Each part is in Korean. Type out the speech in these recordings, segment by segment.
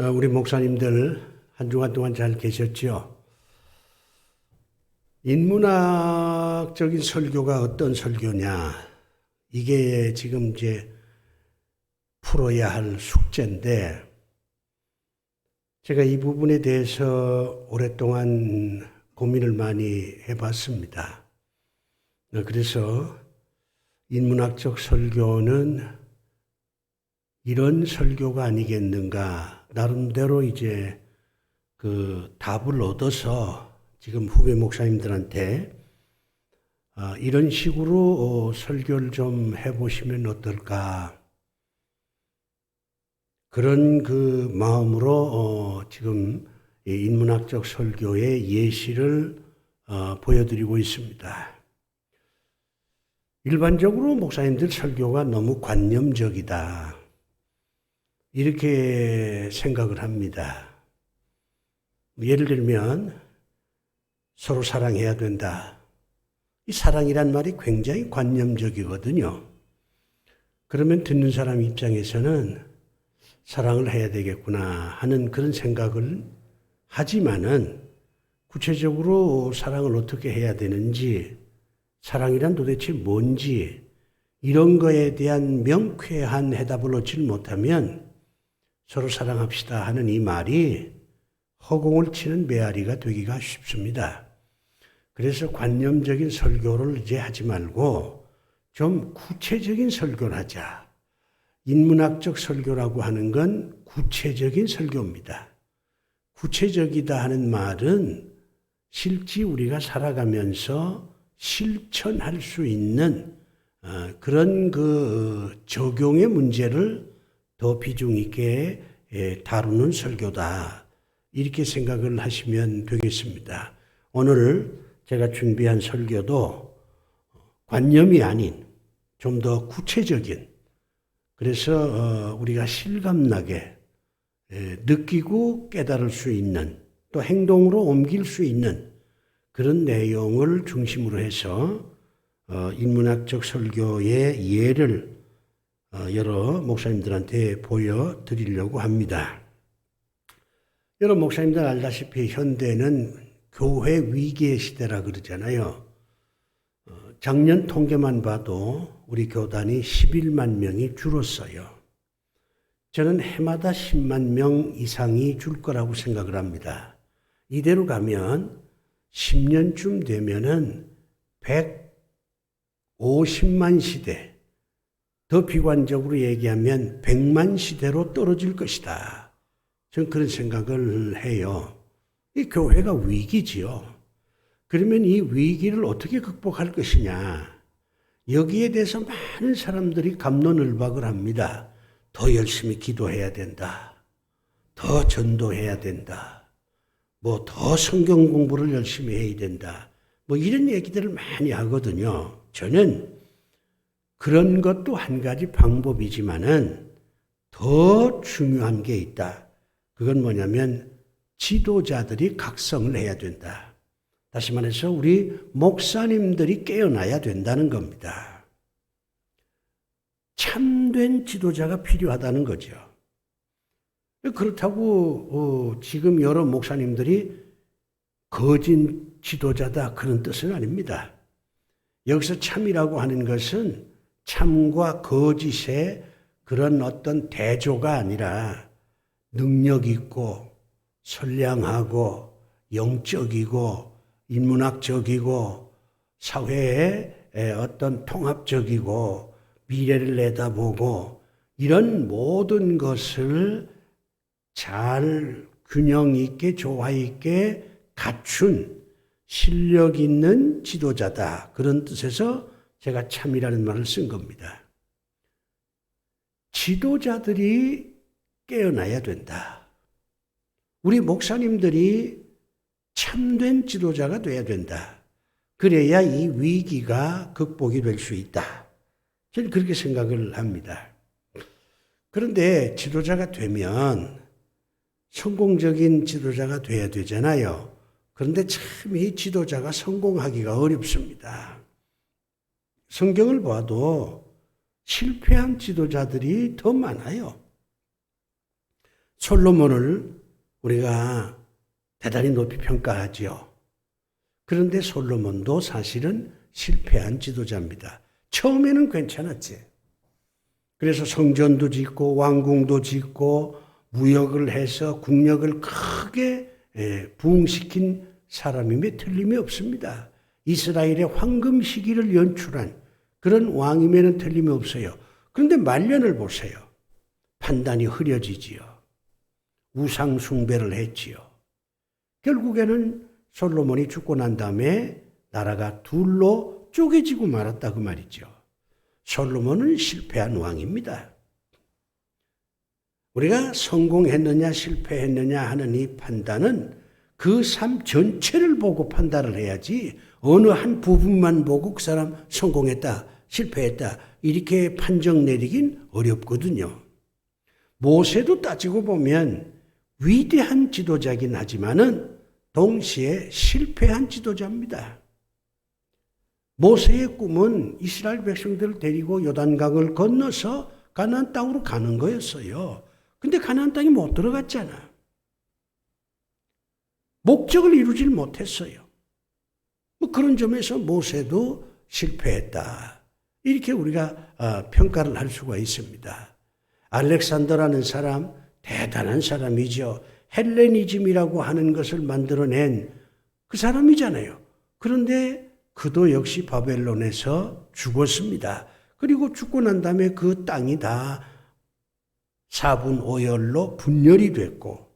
우리 목사님들 한 주간 동안 잘 계셨죠? 인문학적인 설교가 어떤 설교냐? 이게 지금 이제 풀어야 할 숙제인데, 제가 이 부분에 대해서 오랫동안 고민을 많이 해봤습니다. 그래서 인문학적 설교는 이런 설교가 아니겠는가, 나름대로 이제 그 답을 얻어서 지금 후배 목사님들한테 이런 식으로 설교를 좀 해보시면 어떨까, 그런 그 마음으로 지금 인문학적 설교의 예시를 보여드리고 있습니다. 일반적으로 목사님들 설교가 너무 관념적이다, 이렇게 생각을 합니다. 예를 들면 서로 사랑해야 된다. 이 사랑이란 말이 굉장히 관념적이거든요. 그러면 듣는 사람 입장에서는 사랑을 해야 되겠구나 하는 그런 생각을 하지만은, 구체적으로 사랑을 어떻게 해야 되는지, 사랑이란 도대체 뭔지, 이런 거에 대한 명쾌한 해답을 얻지 못하면 서로 사랑합시다 하는 이 말이 허공을 치는 메아리가 되기가 쉽습니다. 그래서 관념적인 설교를 이제 하지 말고 좀 구체적인 설교를 하자. 인문학적 설교라고 하는 건 구체적인 설교입니다. 구체적이다 하는 말은 실제 우리가 살아가면서 실천할 수 있는 그런 그 적용의 문제를 더 비중 있게 다루는 설교다, 이렇게 생각을 하시면 되겠습니다. 오늘 제가 준비한 설교도 관념이 아닌 좀 더 구체적인, 그래서 우리가 실감나게 느끼고 깨달을 수 있는, 또 행동으로 옮길 수 있는 그런 내용을 중심으로 해서 인문학적 설교의 예를 여러 목사님들한테 보여드리려고 합니다. 여러 목사님들 알다시피 현대는 교회 위기의 시대라 그러잖아요. 작년 통계만 봐도 우리 교단이 11만 명이 줄었어요. 저는 해마다 10만 명 이상이 줄 거라고 생각을 합니다. 이대로 가면 10년쯤 되면은 150만 시대, 더 비관적으로 얘기하면 100만 시대로 떨어질 것이다. 저는 그런 생각을 해요. 이 교회가 위기지요. 그러면 이 위기를 어떻게 극복할 것이냐, 여기에 대해서 많은 사람들이 갑론을박을 합니다. 더 열심히 기도해야 된다, 더 전도해야 된다, 뭐 더 성경 공부를 열심히 해야 된다, 뭐 이런 얘기들을 많이 하거든요. 저는 그런 것도 한 가지 방법이지만은 더 중요한 게 있다. 그건 뭐냐면 지도자들이 각성을 해야 된다. 다시 말해서 우리 목사님들이 깨어나야 된다는 겁니다. 참된 지도자가 필요하다는 거죠. 그렇다고 지금 여러 목사님들이 거짓 지도자다, 그런 뜻은 아닙니다. 여기서 참이라고 하는 것은 참과 거짓의 그런 어떤 대조가 아니라 능력 있고 선량하고 영적이고 인문학적이고 사회의 어떤 통합적이고 미래를 내다보고 이런 모든 것을 잘 균형 있게 조화 있게 갖춘 실력 있는 지도자다, 그런 뜻에서 제가 참이라는 말을 쓴 겁니다. 지도자들이 깨어나야 된다. 우리 목사님들이 참된 지도자가 돼야 된다. 그래야 이 위기가 극복이 될 수 있다. 저는 그렇게 생각을 합니다. 그런데 지도자가 되면 성공적인 지도자가 돼야 되잖아요. 그런데 참 이 지도자가 성공하기가 어렵습니다. 성경을 봐도 실패한 지도자들이 더 많아요. 솔로몬을 우리가 대단히 높이 평가하지요. 그런데 솔로몬도 사실은 실패한 지도자입니다. 처음에는 괜찮았지. 그래서 성전도 짓고 왕궁도 짓고 무역을 해서 국력을 크게 부흥시킨 사람임에 틀림이 없습니다. 이스라엘의 황금 시기를 연출한 그런 왕임에는 틀림이 없어요. 그런데 말년을 보세요. 판단이 흐려지지요. 우상 숭배를 했지요. 결국에는 솔로몬이 죽고 난 다음에 나라가 둘로 쪼개지고 말았다 그 말이죠. 솔로몬은 실패한 왕입니다. 우리가 성공했느냐 실패했느냐 하는 이 판단은 그 삶 전체를 보고 판단을 해야지 어느 한 부분만 보고 그 사람 성공했다 실패했다 이렇게 판정 내리긴 어렵거든요. 모세도 따지고 보면 위대한 지도자긴 하지만은 동시에 실패한 지도자입니다. 모세의 꿈은 이스라엘 백성들을 데리고 요단강을 건너서 가나안 땅으로 가는 거였어요. 근데 가나안 땅에 못 들어갔잖아. 목적을 이루질 못했어요. 그런 점에서 모세도 실패했다. 이렇게 우리가 평가를 할 수가 있습니다. 알렉산더라는 사람 대단한 사람이죠. 헬레니즘이라고 하는 것을 만들어낸 그 사람이잖아요. 그런데 그도 역시 바벨론에서 죽었습니다. 그리고 죽고 난 다음에 그 땅이 다 4분 5열로 분열이 됐고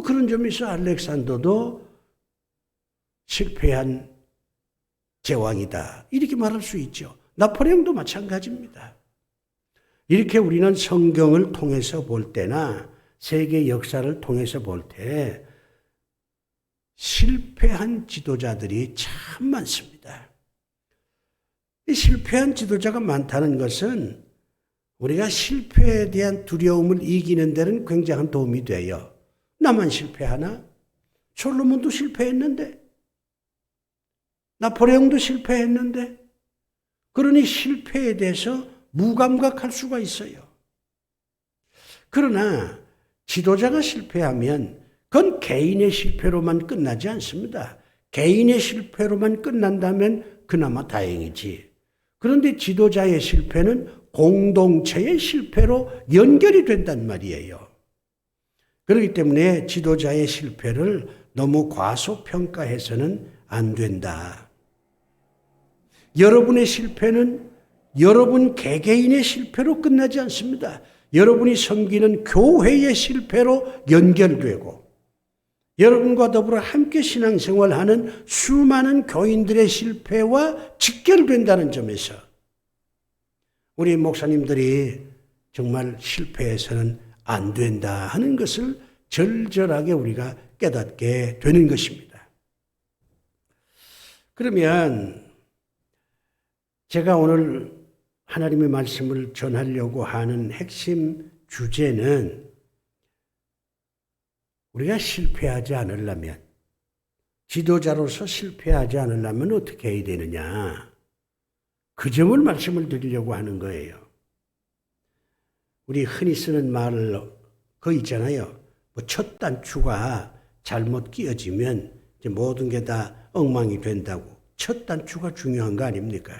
그런 점에서 알렉산더도 실패한 제왕이다. 이렇게 말할 수 있죠. 나폴레옹도 마찬가지입니다. 이렇게 우리는 성경을 통해서 볼 때나 세계 역사를 통해서 볼 때 실패한 지도자들이 참 많습니다. 이 실패한 지도자가 많다는 것은 우리가 실패에 대한 두려움을 이기는 데는 굉장한 도움이 돼요. 나만 실패하나? 솔로몬도 실패했는데, 나폴레옹도 실패했는데, 그러니 실패에 대해서 무감각할 수가 있어요. 그러나 지도자가 실패하면 그건 개인의 실패로만 끝나지 않습니다. 개인의 실패로만 끝난다면 그나마 다행이지. 그런데 지도자의 실패는 공동체의 실패로 연결이 된단 말이에요. 그렇기 때문에 지도자의 실패를 너무 과소평가해서는 안 된다. 여러분의 실패는 여러분 개개인의 실패로 끝나지 않습니다. 여러분이 섬기는 교회의 실패로 연결되고 여러분과 더불어 함께 신앙생활하는 수많은 교인들의 실패와 직결된다는 점에서 우리 목사님들이 정말 실패해서는 안 된다 하는 것을 절절하게 우리가 깨닫게 되는 것입니다. 그러면 제가 오늘 하나님의 말씀을 전하려고 하는 핵심 주제는 우리가 실패하지 않으려면, 지도자로서 실패하지 않으려면 어떻게 해야 되느냐, 그 점을 말씀을 드리려고 하는 거예요. 우리 흔히 쓰는 말을 그거 있잖아요. 첫 단추가 잘못 끼어지면 이제 모든 게 다 엉망이 된다고. 첫 단추가 중요한 거 아닙니까?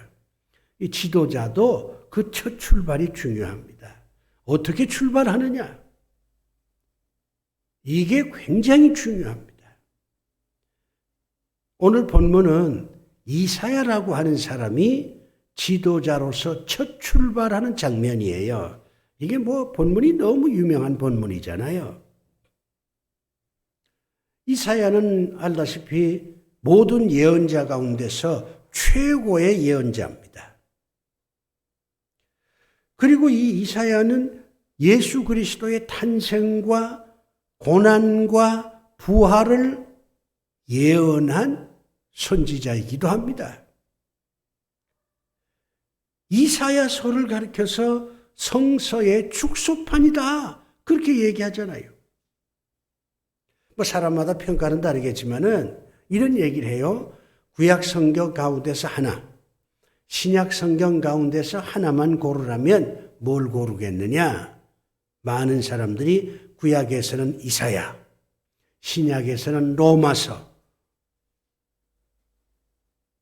이 지도자도 그 첫 출발이 중요합니다. 어떻게 출발하느냐? 이게 굉장히 중요합니다. 오늘 본문은 이사야라고 하는 사람이 지도자로서 첫 출발하는 장면이에요. 이게 본문이 너무 유명한 본문이잖아요. 이사야는 알다시피 모든 예언자 가운데서 최고의 예언자입니다. 그리고 이 이사야는 예수 그리스도의 탄생과 고난과 부활을 예언한 선지자이기도 합니다. 이사야서를 가리켜서 성서의 축소판이다. 그렇게 얘기하잖아요. 사람마다 평가는 다르겠지만은 이런 얘기를 해요. 구약 성경 가운데서 하나, 신약 성경 가운데서 하나만 고르라면 뭘 고르겠느냐? 많은 사람들이 구약에서는 이사야, 신약에서는 로마서,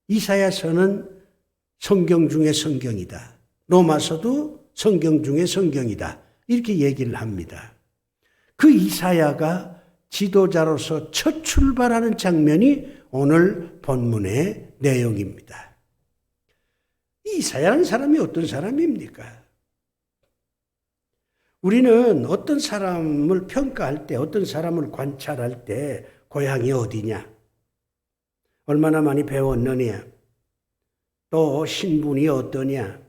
이사야서는 성경 중에 성경이다. 로마서도 성경 중에 성경이다. 이렇게 얘기를 합니다. 그 이사야가 지도자로서 첫 출발하는 장면이 오늘 본문의 내용입니다. 이사야라는 사람이 어떤 사람입니까? 우리는 어떤 사람을 평가할 때, 어떤 사람을 관찰할 때 고향이 어디냐? 얼마나 많이 배웠느냐? 또 신분이 어떠냐?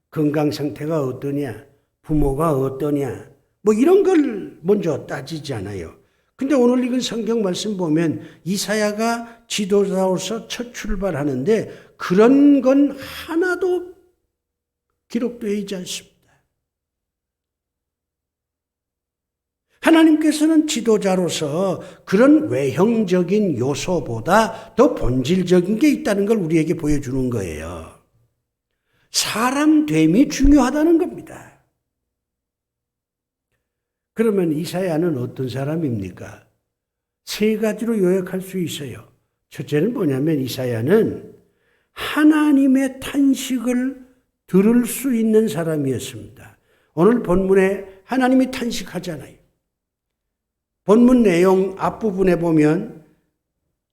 건강 상태가 어떠냐? 부모가 어떠냐? 뭐 이런 걸 먼저 따지잖아요. 근데 오늘 읽은 성경 말씀 보면 이사야가 지도자로서 첫 출발하는데 그런 건 하나도 기록되어 있지 않습니다. 하나님께서는 지도자로서 그런 외형적인 요소보다 더 본질적인 게 있다는 걸 우리에게 보여주는 거예요. 사람됨이 중요하다는 겁니다. 그러면 이사야는 어떤 사람입니까? 세 가지로 요약할 수 있어요. 첫째는 뭐냐면 이사야는 하나님의 탄식을 들을 수 있는 사람이었습니다. 오늘 본문에 하나님이 탄식하잖아요. 본문 내용 앞부분에 보면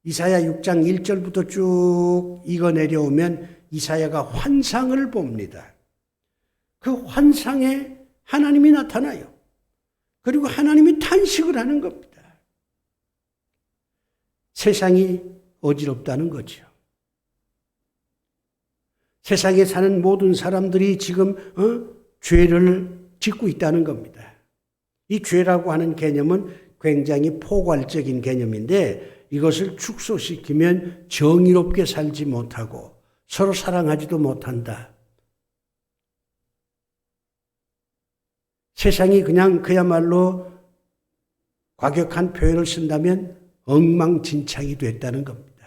이사야 6장 1절부터 쭉 읽어 내려오면 이사야가 환상을 봅니다. 그 환상에 하나님이 나타나요. 그리고 하나님이 탄식을 하는 겁니다. 세상이 어지럽다는 거죠. 세상에 사는 모든 사람들이 지금 죄를 짓고 있다는 겁니다. 이 죄라고 하는 개념은 굉장히 포괄적인 개념인데 이것을 축소시키면 정의롭게 살지 못하고 서로 사랑하지도 못한다. 세상이 그냥 그야말로 과격한 표현을 쓴다면 엉망진창이 됐다는 겁니다.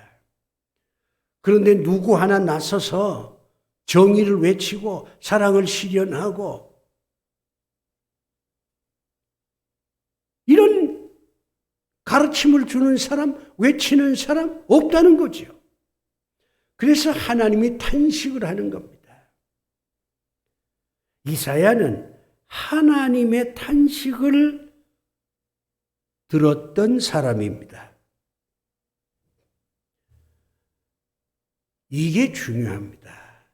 그런데 누구 하나 나서서 정의를 외치고 사랑을 실현하고 이런 가르침을 주는 사람, 외치는 사람 없다는 거죠. 그래서 하나님이 탄식을 하는 겁니다. 이사야는 하나님의 탄식을 들었던 사람입니다. 이게 중요합니다.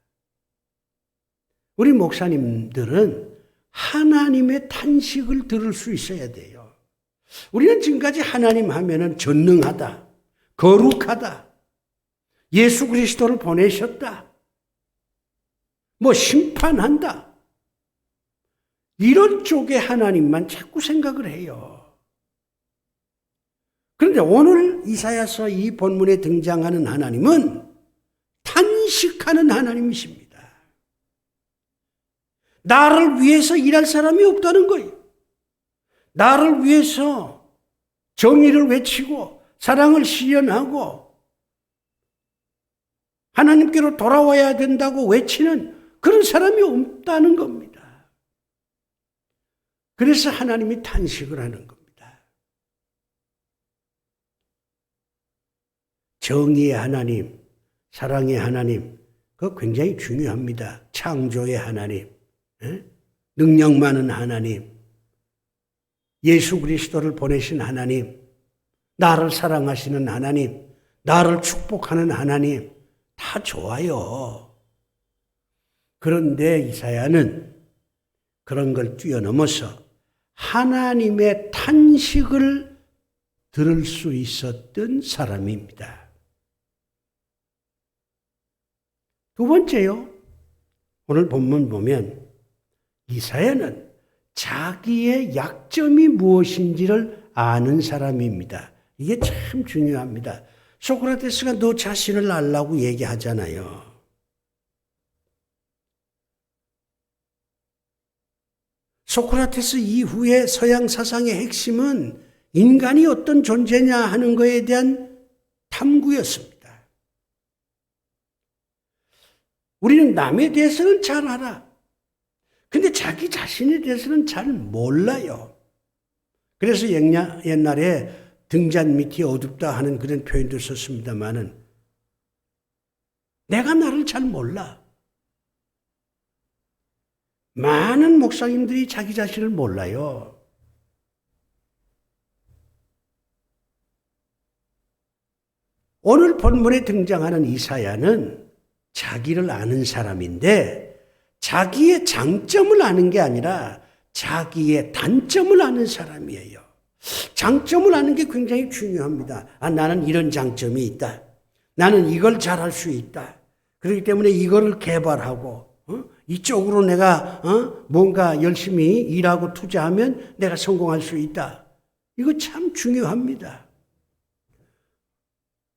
우리 목사님들은 하나님의 탄식을 들을 수 있어야 돼요. 우리는 지금까지 하나님 하면은 전능하다, 거룩하다, 예수 그리스도를 보내셨다, 뭐 심판한다, 이런 쪽의 하나님만 자꾸 생각을 해요. 그런데 오늘 이사야서 이 본문에 등장하는 하나님은 탄식하는 하나님이십니다. 나를 위해서 일할 사람이 없다는 거예요. 나를 위해서 정의를 외치고 사랑을 실현하고 하나님께로 돌아와야 된다고 외치는 그런 사람이 없다는 겁니다. 그래서 하나님이 탄식을 하는 겁니다. 정의의 하나님, 사랑의 하나님, 그거 굉장히 중요합니다. 창조의 하나님, 능력 많은 하나님, 예수 그리스도를 보내신 하나님, 나를 사랑하시는 하나님, 나를 축복하는 하나님, 다 좋아요. 그런데 이사야는 그런 걸 뛰어넘어서 하나님의 탄식을 들을 수 있었던 사람입니다. 두 번째요. 오늘 본문 보면 이사야는 자기의 약점이 무엇인지를 아는 사람입니다. 이게 참 중요합니다. 소크라테스가 너 자신을 알라고 얘기하잖아요. 소크라테스 이후에 서양 사상의 핵심은 인간이 어떤 존재냐 하는 것에 대한 탐구였습니다. 우리는 남에 대해서는 잘 알아. 근데 자기 자신에 대해서는 잘 몰라요. 그래서 옛날에 등잔 밑이 어둡다 하는 그런 표현도 썼습니다마는 내가 나를 잘 몰라. 많은 목사님들이 자기 자신을 몰라요. 오늘 본문에 등장하는 이사야는 자기를 아는 사람인데 자기의 장점을 아는 게 아니라 자기의 단점을 아는 사람이에요. 장점을 아는 게 굉장히 중요합니다. 나는 이런 장점이 있다. 나는 이걸 잘할 수 있다. 그렇기 때문에 이거를 개발하고 이쪽으로 내가 뭔가 열심히 일하고 투자하면 내가 성공할 수 있다. 이거 참 중요합니다.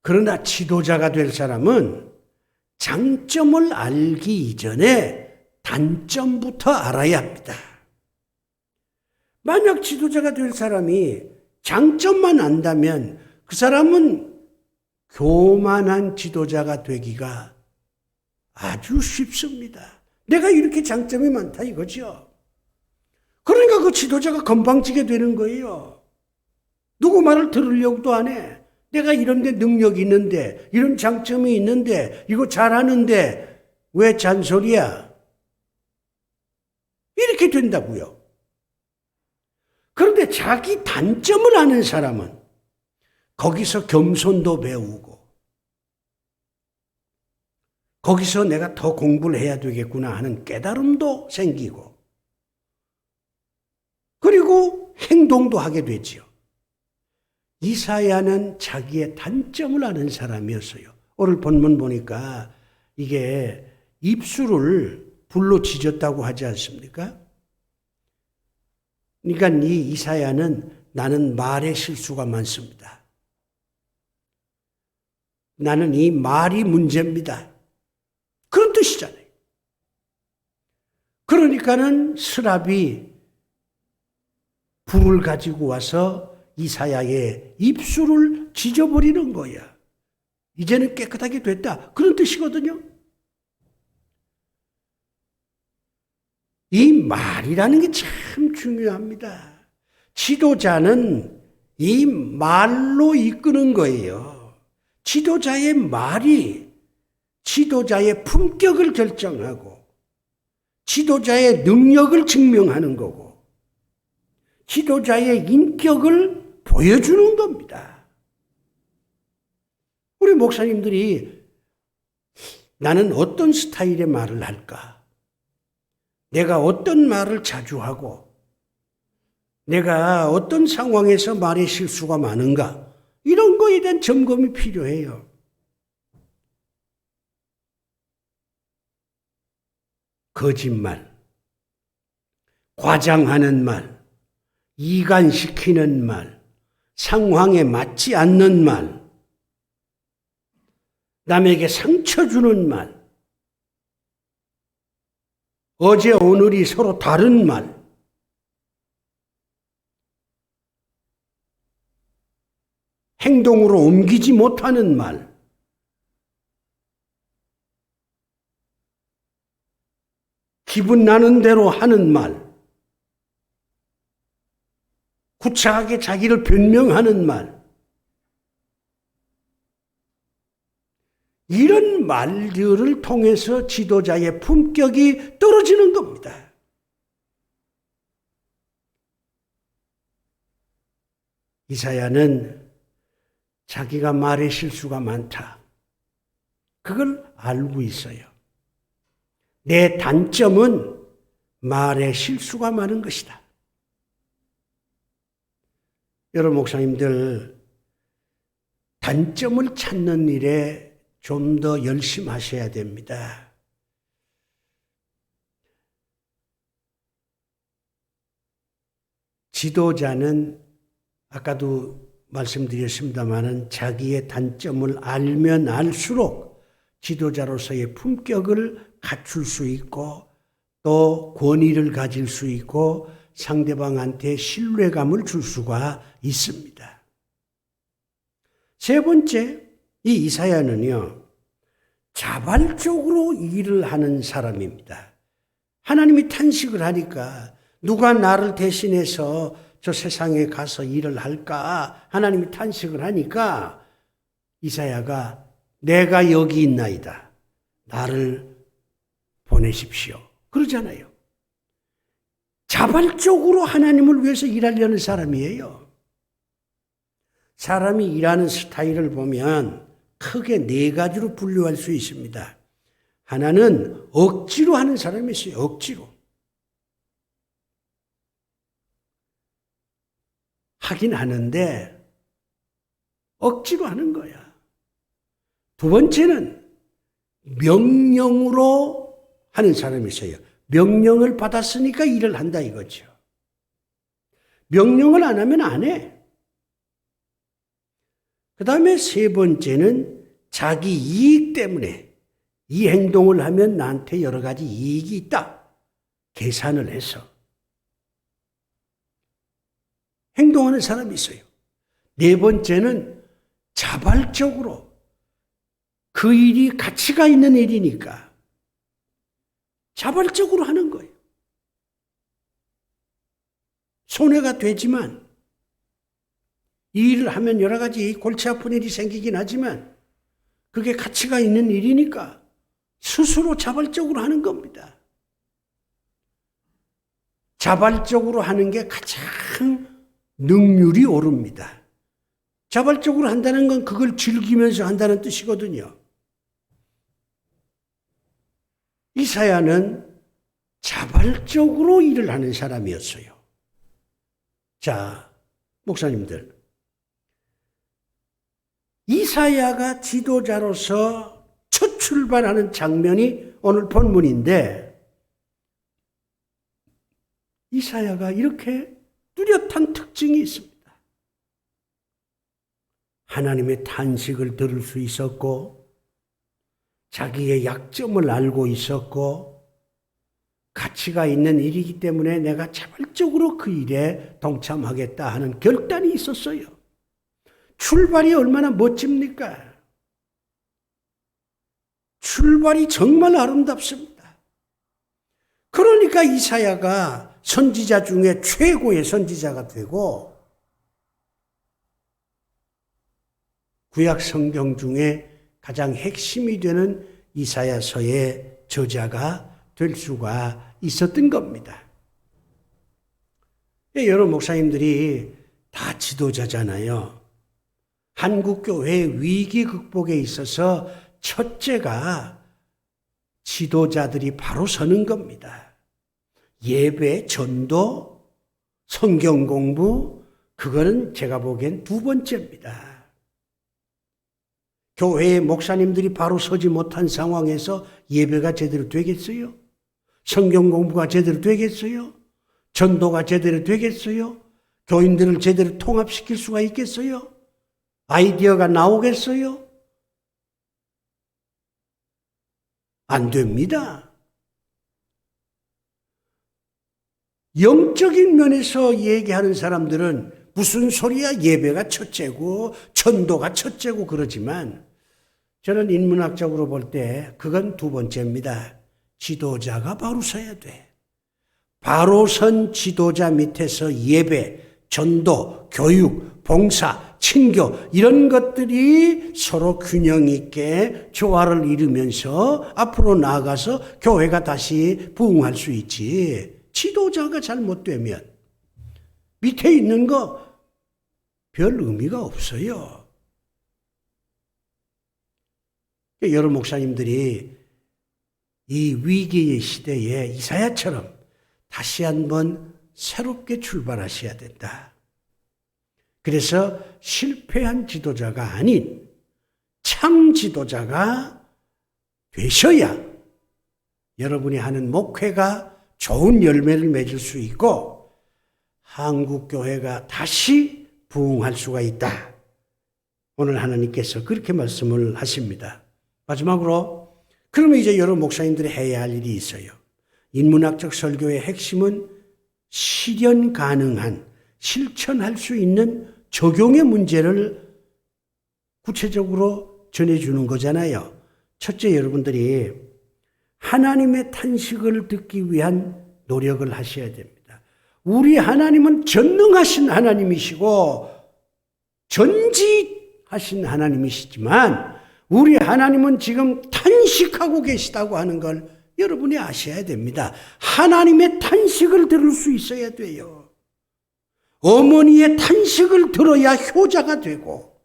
그러나 지도자가 될 사람은 장점을 알기 이전에 단점부터 알아야 합니다. 만약 지도자가 될 사람이 장점만 안다면 그 사람은 교만한 지도자가 되기가 아주 쉽습니다. 내가 이렇게 장점이 많다 이거죠. 그러니까 그 지도자가 건방지게 되는 거예요. 누구 말을 들으려고도 안 해. 내가 이런 데 능력이 있는데, 이런 장점이 있는데, 이거 잘하는데 왜 잔소리야? 이렇게 된다고요. 그런데 자기 단점을 아는 사람은 거기서 겸손도 배우고 거기서 내가 더 공부를 해야 되겠구나 하는 깨달음도 생기고 그리고 행동도 하게 되지요. 이사야는 자기의 단점을 아는 사람이었어요. 오늘 본문 보니까 이게 입술을 불로 지졌다고 하지 않습니까? 그러니까 이 이사야는 나는 말에 실수가 많습니다. 나는 이 말이 문제입니다. 그런 뜻이잖아요. 그러니까는 스랍이 불을 가지고 와서 이사야의 입술을 지져버리는 거야. 이제는 깨끗하게 됐다. 그런 뜻이거든요. 이 말이라는 게 참 중요합니다. 지도자는 이 말로 이끄는 거예요. 지도자의 말이 지도자의 품격을 결정하고 지도자의 능력을 증명하는 거고 지도자의 인격을 보여주는 겁니다. 우리 목사님들이 나는 어떤 스타일의 말을 할까? 내가 어떤 말을 자주 하고 내가 어떤 상황에서 말의 실수가 많은가? 이런 거에 대한 점검이 필요해요. 거짓말, 과장하는 말, 이간시키는 말, 상황에 맞지 않는 말, 남에게 상처 주는 말, 어제 오늘이 서로 다른 말, 행동으로 옮기지 못하는 말, 기분 나는 대로 하는 말, 구차하게 자기를 변명하는 말, 이런 말들을 통해서 지도자의 품격이 떨어지는 겁니다. 이사야는 자기가 말에 실수가 많다. 그걸 알고 있어요. 내 단점은 말에 실수가 많은 것이다. 여러분 목사님들 단점을 찾는 일에 좀 더 열심히 하셔야 됩니다. 지도자는 아까도 말씀드렸습니다마는 자기의 단점을 알면 알수록 지도자로서의 품격을 갖출 수 있고 또 권위를 가질 수 있고 상대방한테 신뢰감을 줄 수가 있습니다. 세 번째, 이 이사야는요, 자발적으로 일을 하는 사람입니다. 하나님이 탄식을 하니까 누가 나를 대신해서 저 세상에 가서 일을 할까? 하나님이 탄식을 하니까 이사야가 내가 여기 있나이다. 나를 보내십시오. 그러잖아요. 자발적으로 하나님을 위해서 일하려는 사람이에요. 사람이 일하는 스타일을 보면 크게 네 가지로 분류할 수 있습니다. 하나는 억지로 하는 사람이 있어요. 억지로. 하긴 하는데 억지로 하는 거야. 두 번째는 명령으로 하는 사람이 있어요. 명령을 받았으니까 일을 한다 이거죠. 명령을 안 하면 안 해. 그 다음에 세 번째는 자기 이익 때문에 이 행동을 하면 나한테 여러 가지 이익이 있다. 계산을 해서 행동하는 사람이 있어요. 네 번째는 자발적으로 그 일이 가치가 있는 일이니까 자발적으로 하는 거예요. 손해가 되지만 이 일을 하면 여러 가지 골치 아픈 일이 생기긴 하지만 그게 가치가 있는 일이니까 스스로 자발적으로 하는 겁니다. 자발적으로 하는 게 가장 능률이 오릅니다. 자발적으로 한다는 건 그걸 즐기면서 한다는 뜻이거든요. 이사야는 자발적으로 일을 하는 사람이었어요. 자, 목사님들. 이사야가 지도자로서 첫 출발하는 장면이 오늘 본문인데 이사야가 이렇게 뚜렷한 특징이 있습니다. 하나님의 탄식을 들을 수 있었고 자기의 약점을 알고 있었고 가치가 있는 일이기 때문에 내가 자발적으로 그 일에 동참하겠다 하는 결단이 있었어요. 출발이 얼마나 멋집니까? 출발이 정말 아름답습니다. 그러니까 이사야가 선지자 중에 최고의 선지자가 되고 구약 성경 중에 가장 핵심이 되는 이사야서의 저자가 될 수가 있었던 겁니다. 여러 목사님들이 다 지도자잖아요. 한국교회의 위기 극복에 있어서 첫째가 지도자들이 바로 서는 겁니다. 예배, 전도, 성경 공부, 그거는 제가 보기엔 두 번째입니다. 교회의 목사님들이 바로 서지 못한 상황에서 예배가 제대로 되겠어요? 성경 공부가 제대로 되겠어요? 전도가 제대로 되겠어요? 교인들을 제대로 통합시킬 수가 있겠어요? 아이디어가 나오겠어요? 안 됩니다. 영적인 면에서 얘기하는 사람들은 무슨 소리야? 예배가 첫째고 전도가 첫째고 그러지만 저는 인문학적으로 볼 때 그건 두 번째입니다. 지도자가 바로 서야 돼. 바로 선 지도자 밑에서 예배, 전도, 교육, 봉사, 친교 이런 것들이 서로 균형 있게 조화를 이루면서 앞으로 나아가서 교회가 다시 부흥할 수 있지. 지도자가 잘못되면 밑에 있는 거 별 의미가 없어요. 여러 목사님들이 이 위기의 시대에 이사야처럼 다시 한번 새롭게 출발하셔야 된다. 그래서 실패한 지도자가 아닌 참 지도자가 되셔야 여러분이 하는 목회가 좋은 열매를 맺을 수 있고 한국교회가 다시 부흥할 수가 있다. 오늘 하나님께서 그렇게 말씀을 하십니다. 마지막으로 그러면 이제 여러 목사님들이 해야 할 일이 있어요. 인문학적 설교의 핵심은 실현 가능한, 실천할 수 있는 적용의 문제를 구체적으로 전해주는 거잖아요. 첫째, 여러분들이 하나님의 탄식을 듣기 위한 노력을 하셔야 됩니다. 우리 하나님은 전능하신 하나님이시고 전지하신 하나님이시지만 우리 하나님은 지금 탄식하고 계시다고 하는 걸 여러분이 아셔야 됩니다. 하나님의 탄식을 들을 수 있어야 돼요. 어머니의 탄식을 들어야 효자가 되고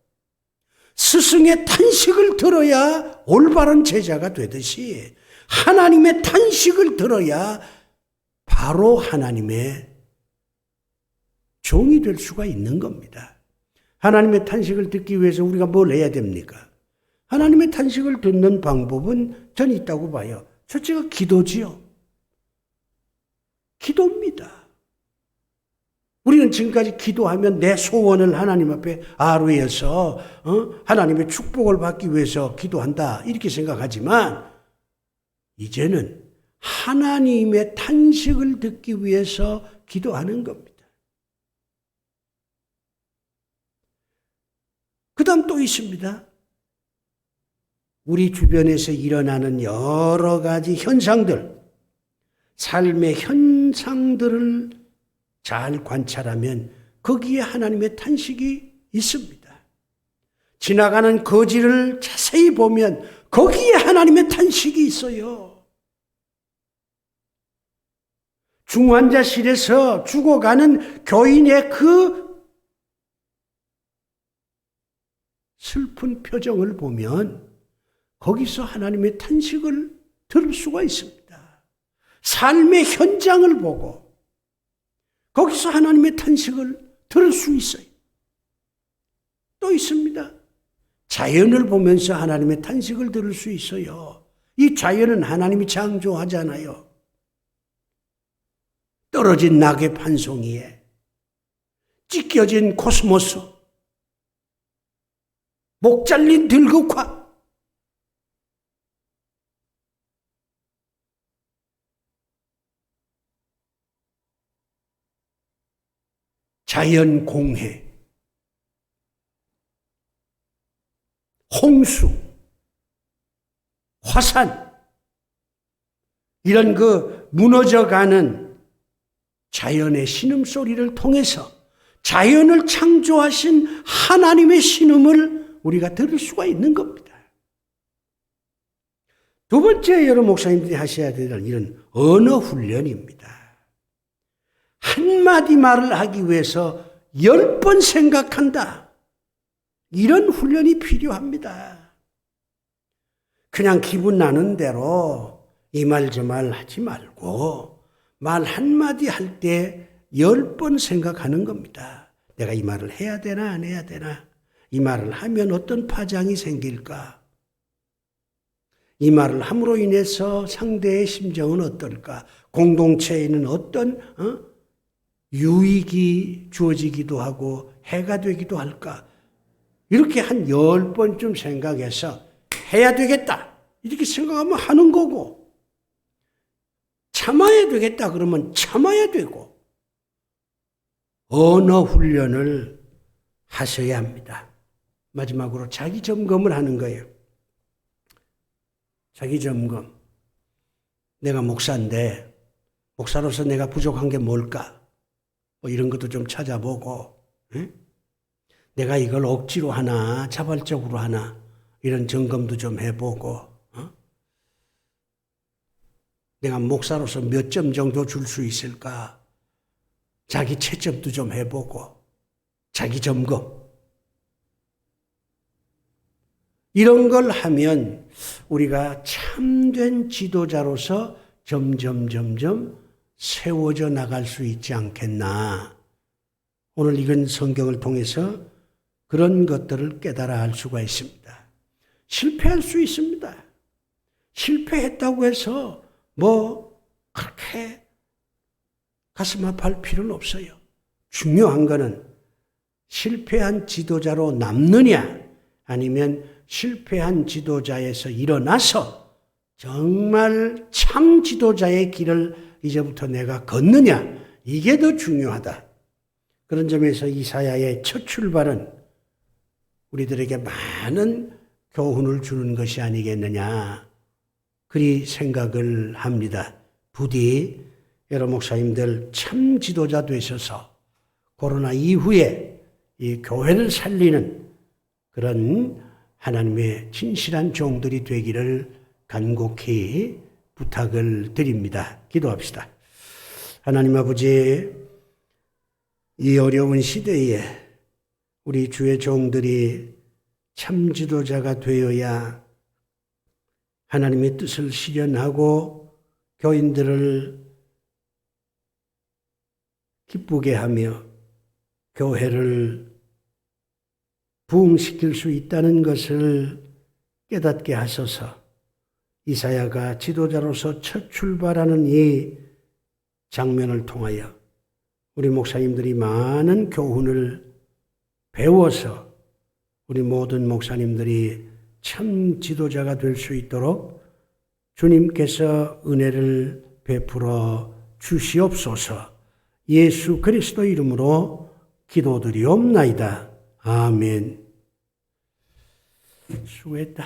스승의 탄식을 들어야 올바른 제자가 되듯이 하나님의 탄식을 들어야 바로 하나님의 종이 될 수가 있는 겁니다. 하나님의 탄식을 듣기 위해서 우리가 뭘 해야 됩니까? 하나님의 탄식을 듣는 방법은 전 있다고 봐요. 첫째가 기도지요. 기도입니다. 우리는 지금까지 기도하면 내 소원을 하나님 앞에 아뢰어서 하나님의 축복을 받기 위해서 기도한다 이렇게 생각하지만 이제는 하나님의 탄식을 듣기 위해서 기도하는 겁니다. 그 다음 또 있습니다. 우리 주변에서 일어나는 여러 가지 현상들, 삶의 현상들을 잘 관찰하면 거기에 하나님의 탄식이 있습니다. 지나가는 거지를 자세히 보면 거기에 하나님의 탄식이 있어요. 중환자실에서 죽어가는 교인의 그 슬픈 표정을 보면 거기서 하나님의 탄식을 들을 수가 있습니다. 삶의 현장을 보고 거기서 하나님의 탄식을 들을 수 있어요. 또 있습니다. 자연을 보면서 하나님의 탄식을 들을 수 있어요. 이 자연은 하나님이 창조하잖아요. 떨어진 낙엽 한 송이에 찢겨진 코스모스, 목 잘린 들국화, 자연 공해, 홍수, 화산, 이런 그 무너져가는 자연의 신음소리를 통해서 자연을 창조하신 하나님의 신음을 우리가 들을 수가 있는 겁니다. 두 번째 여러 목사님들이 하셔야 될 일은 언어 훈련입니다. 한마디 말을 하기 위해서 10번 생각한다. 이런 훈련이 필요합니다. 그냥 기분 나는 대로 이 말 저 말 하지 말고 말 한마디 할 때 10번 생각하는 겁니다. 내가 이 말을 해야 되나 안 해야 되나? 이 말을 하면 어떤 파장이 생길까? 이 말을 함으로 인해서 상대의 심정은 어떨까? 공동체에는 어떤 유익이 주어지기도 하고 해가 되기도 할까? 이렇게 한 10번쯤 생각해서 해야 되겠다. 이렇게 생각하면 하는 거고 참아야 되겠다 그러면 참아야 되고 언어 훈련을 하셔야 합니다. 마지막으로 자기 점검을 하는 거예요. 자기 점검. 내가 목사인데 목사로서 내가 부족한 게 뭘까? 뭐 이런 것도 좀 찾아보고 내가 이걸 억지로 하나 자발적으로 하나 이런 점검도 좀 해보고 내가 목사로서 몇 점 정도 줄 수 있을까? 자기 채점도 좀 해보고 자기 점검 이런 걸 하면 우리가 참된 지도자로서 점점 세워져 나갈 수 있지 않겠나. 오늘 읽은 성경을 통해서 그런 것들을 깨달아 알 수가 있습니다. 실패할 수 있습니다. 실패했다고 해서 그렇게 가슴 아파할 필요는 없어요. 중요한 거는 실패한 지도자로 남느냐 아니면 실패한 지도자에서 일어나서 정말 참 지도자의 길을 이제부터 내가 걷느냐 이게 더 중요하다. 그런 점에서 이사야의 첫 출발은 우리들에게 많은 교훈을 주는 것이 아니겠느냐 그리 생각을 합니다. 부디 여러 목사님들 참 지도자 되셔서 코로나 이후에 이 교회를 살리는 그런 하나님의 진실한 종들이 되기를 간곡히 부탁을 드립니다. 기도합시다. 하나님 아버지, 이 어려운 시대에 우리 주의 종들이 참 지도자가 되어야 하나님의 뜻을 실현하고 교인들을 기쁘게 하며 교회를 부흥시킬 수 있다는 것을 깨닫게 하소서. 이사야가 지도자로서 첫 출발하는 이 장면을 통하여 우리 목사님들이 많은 교훈을 배워서 우리 모든 목사님들이 참 지도자가 될 수 있도록 주님께서 은혜를 베풀어 주시옵소서. 예수 그리스도 이름으로 기도드리옵나이다. 아멘. 수고했다.